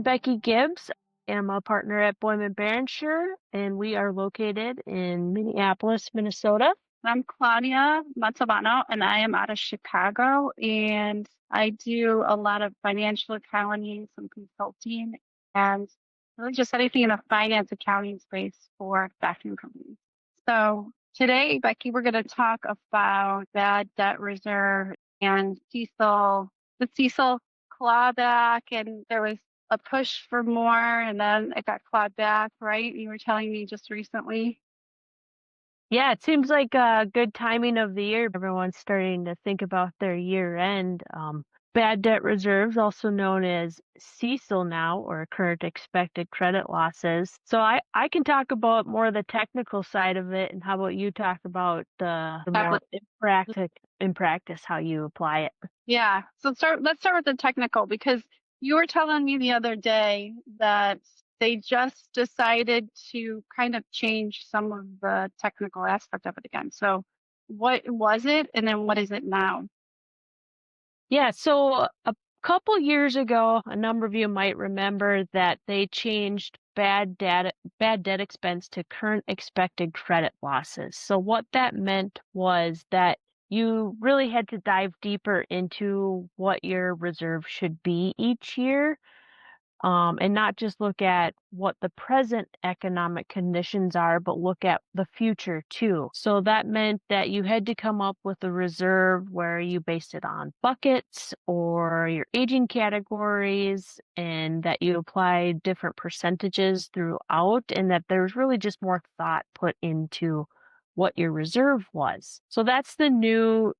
Becky Gibbs. I'm a partner at Boyman Berenshire, and we are located in Minneapolis, Minnesota. I'm Claudia Montalbano, and I am out of Chicago, and I do a lot of financial accounting, some consulting, and really just anything in the finance accounting space for factoring companies. So today, Becky, we're going to talk about bad debt reserve and CECL, the CECL clawback, and there was a push for more, and then it got clawed back, right? You were telling me just recently. Yeah, it seems like good timing of the year. Everyone's starting to think about their year end. Bad debt reserves, also known as CECL now, or current expected credit losses. So I can talk about more of the technical side of it, and how about you talk about the more in practice how you apply it. Yeah. So let's start with the technical, because you were telling me the other day that they just decided to kind of change some of the technical aspect of it again. So what was it, and then what is it now? Yeah, so a couple years ago, a number of you might remember that they changed bad debt expense to current expected credit losses. So what that meant was that you really had to dive deeper into what your reserve should be each year, and not just look at what the present economic conditions are, but look at the future too. So that meant that you had to come up with a reserve where you based it on buckets or your aging categories, and that you applied different percentages throughout, and that there's really just more thought put into what your reserve was. So that's the new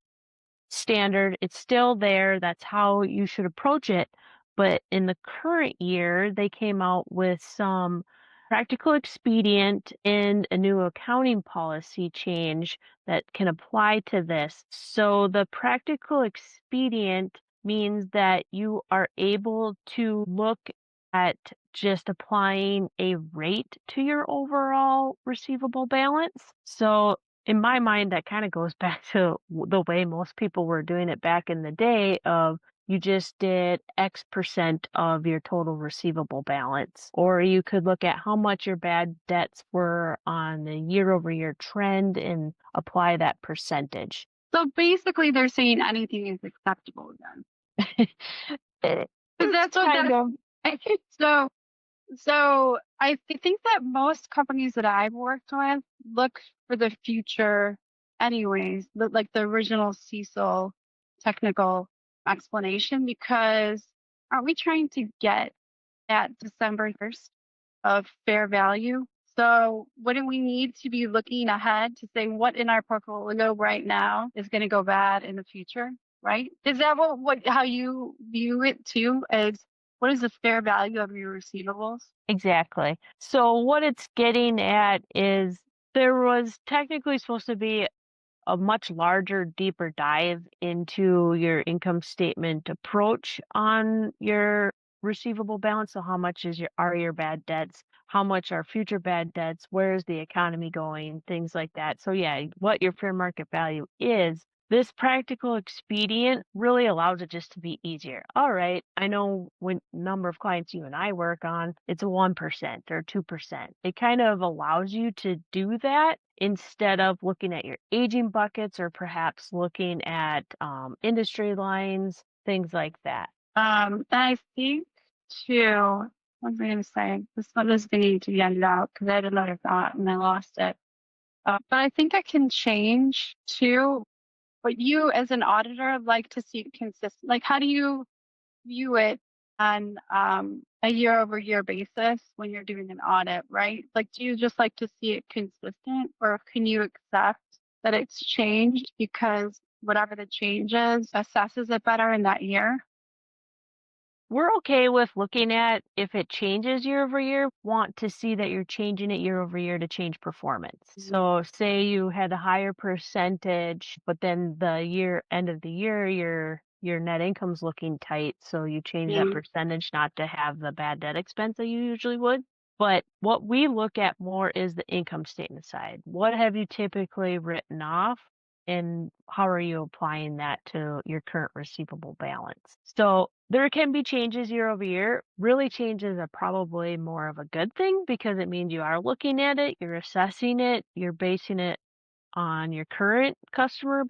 standard. It's still there. That's how you should approach it. But in the current year, they came out with some practical expedient and a new accounting policy change that can apply to this. So the practical expedient means that you are able to look at just applying a rate to your overall receivable balance. So in my mind, that kind of goes back to the way most people were doing it back in the day of you just did X percent of your total receivable balance. Or you could look at how much your bad debts were on the year-over-year trend and apply that percentage. So basically, they're saying anything is acceptable then. That's what kind of. so So think that most companies that I've worked with look for the future anyways, like the original CECL technical explanation, because aren't we trying to get at December 1st of fair value? So wouldn't we need to be looking ahead to say what in our portfolio right now is going to go bad in the future, right? Is that how you view it too, as what is the fair value of your receivables? Exactly. So what it's getting at is there was technically supposed to be a much larger, deeper dive into your income statement approach on your receivable balance. So how much are your bad debts? How much are future bad debts? Where's the economy going? Things like that. So yeah, what your fair market value is. This practical expedient really allows it just to be easier. All right, I know when number of clients you and I work on, it's 1% or 2%. It kind of allows you to do that instead of looking at your aging buckets, or perhaps looking at industry lines, things like that. I think too, what was I going to say? This one is going to need to be ended out because I had another thought and I lost it. But I think it can change too. But you, as an auditor, like to see it consistent. Like, how do you view it on a year-over-year basis when you're doing an audit, right? Like, do you just like to see it consistent, or can you accept that it's changed because whatever the change is assesses it better in that year? We're okay with looking at if it changes year over year, want to see that you're changing it year over year to change performance. So say you had a higher percentage, but then the end of the year, your net income's looking tight. So you change that percentage not to have the bad debt expense that you usually would. But what we look at more is the income statement side. What have you typically written off? And how are you applying that to your current receivable balance? So There can be changes year over year. Really, changes are probably more of a good thing because it means you are looking at it, you're assessing it, you're basing it on your current customer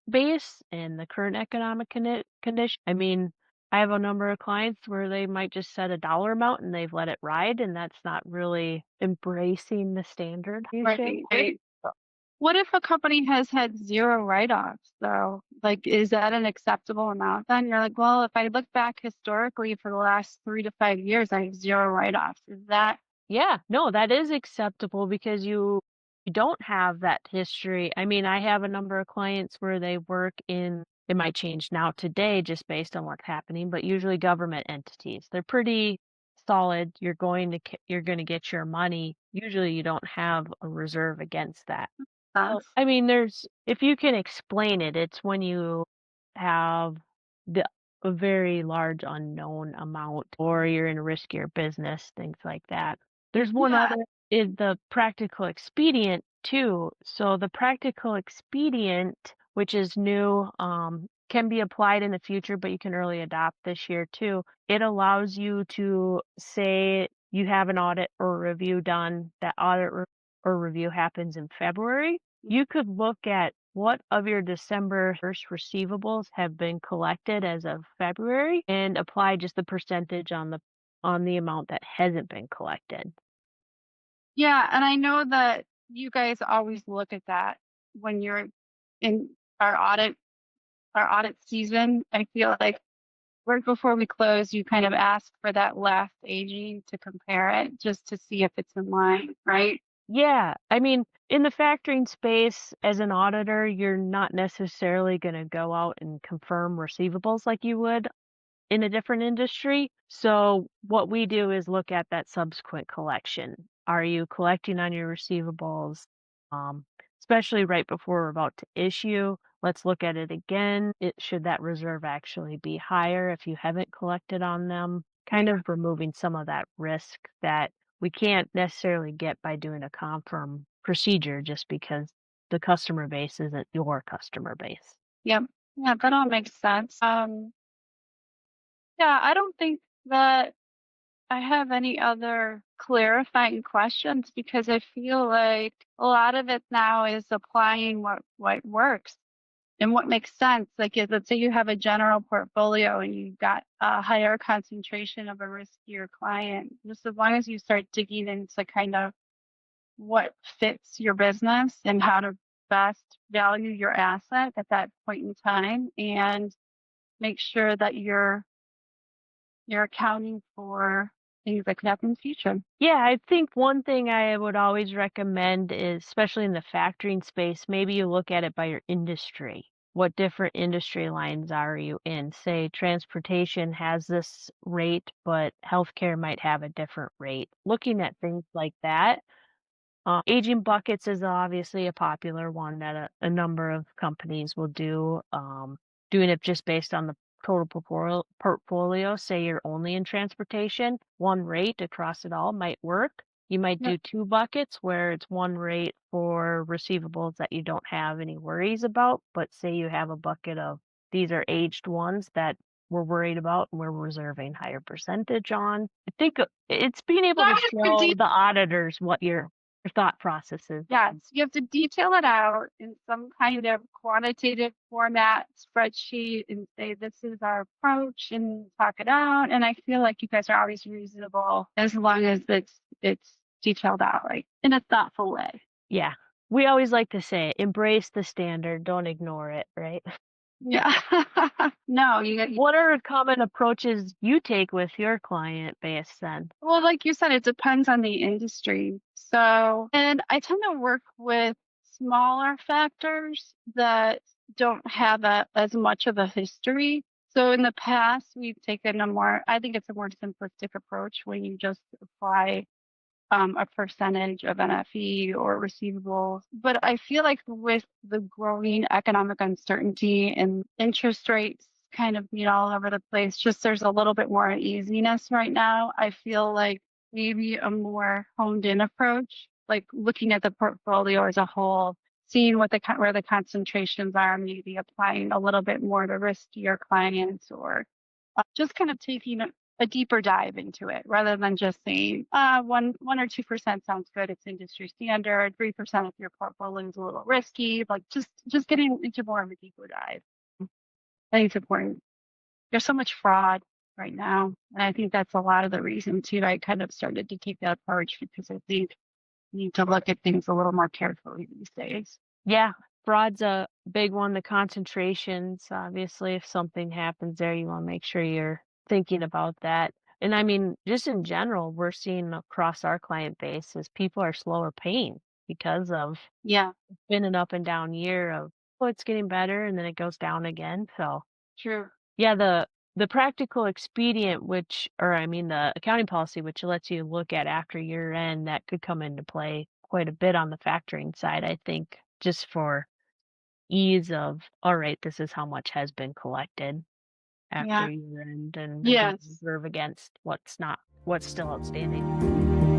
base and the current economic condition. I mean, I have a number of clients where they might just set a dollar amount and they've let it ride, and that's not really embracing the standard. You Right, should. right. What if a company has had zero write-offs, though? Like, is that an acceptable amount then? You're like, well, if I look back historically for the last 3 to 5 years, I have zero write-offs. Is that Yeah, no, that is acceptable because you don't have that history. I mean, I have a number of clients where they work in it might change now today just based on what's happening, but usually government entities. They're pretty solid. You're going to get your money. Usually you don't have a reserve against that. Well, sense? I mean, there's if you can explain it, it's when you have the a very large unknown amount or you're in a riskier business, things like that. There's one Yeah. other is the practical expedient too. So the practical expedient, which is new, can be applied in the future, but you can early adopt this year too. It allows you to say you have an audit or review done. That or review happens in February. You could look at what of your December 1st receivables have been collected as of February and apply just the percentage on the amount that hasn't been collected. Yeah, and I know that you guys always look at that when you're in our audit our audit season. I feel like right before we close, you kind of ask for that last aging to compare it just to see if it's in line, right? Yeah, I mean, in the factoring space, as an auditor, you're not necessarily going to go out and confirm receivables like you would in a different industry. So what we do is look at that subsequent collection. Are you collecting on your receivables? Um, Especially right before we're about to issue. Let's look at it again. Should that reserve actually be higher if you haven't collected on them? Kind of removing some of that risk that we can't necessarily get by doing a confirm procedure just because the customer base isn't your customer base. Yep. Yeah, that all makes sense. Yeah, I don't think that I have any other clarifying questions because I feel like a lot of it now is applying what works and what makes sense. Like, let's say you have a general portfolio and you've got a higher concentration of a riskier client. Just as long as you start digging into kind of what fits your business and how to best value your asset at that point in time, and make sure that you're accounting for things that could happen in the future. Yeah, I think one thing I would always recommend is, especially in the factoring space, maybe you look at it by your industry. What different industry lines are you in? Say transportation has this rate, but healthcare might have a different rate. Looking at things like that, aging buckets is obviously a popular one that a number of companies will do. Doing it just based on the total portfolio. Say you're only in transportation, one rate across it all might work. You might Yep. do two buckets where it's one rate for receivables that you don't have any worries about, but say you have a bucket of these are aged ones that we're worried about and we're reserving higher percentage on. I think it's being able to show the auditors what your thought processes. Yes, you have to detail it out in some kind of quantitative format, spreadsheet, and say this is our approach and talk it out. And I feel like you guys are always reasonable as long as it's detailed out like in a thoughtful way. Yeah. We always like to say, embrace the standard, don't ignore it, right? Yeah. No, What are common approaches you take with your client base then? well, like you said, it depends on the industry. So, and I tend to work with smaller factors that don't have as much of a history. So in the past, we've taken I think it's a more simplistic approach when you just apply a percentage of NFE or receivables. But I feel like with the growing economic uncertainty and interest rates kind of being all over the place, just there's a little bit more easiness right now. I feel like maybe a more honed in approach, like looking at the portfolio as a whole, seeing where the concentrations are, maybe applying a little bit more to riskier clients or just kind of taking a deeper dive into it rather than just saying, 1 or 2% sounds good. It's industry standard. 3% if your portfolio is a little risky. Like just getting into more of a deeper dive. I think it's important. There's so much fraud right now, and I think that's a lot of the reason too. I kind of started to take that approach because I think you need to look at things a little more carefully these days. Yeah, fraud's a big one. The concentrations, obviously, if something happens there, you want to make sure you're thinking about that. And I mean, just in general, we're seeing across our client base is people are slower paying because of Yeah, been an up and down year of, oh, it's getting better and then it goes down again. So true. yeah, the practical expedient, which or I mean the accounting policy, which lets you look at after year end, that could come into play quite a bit on the factoring side, I think, just for ease of, all right, this is how much has been collected after Yeah. year end and I can Yes. reserve against what's still outstanding.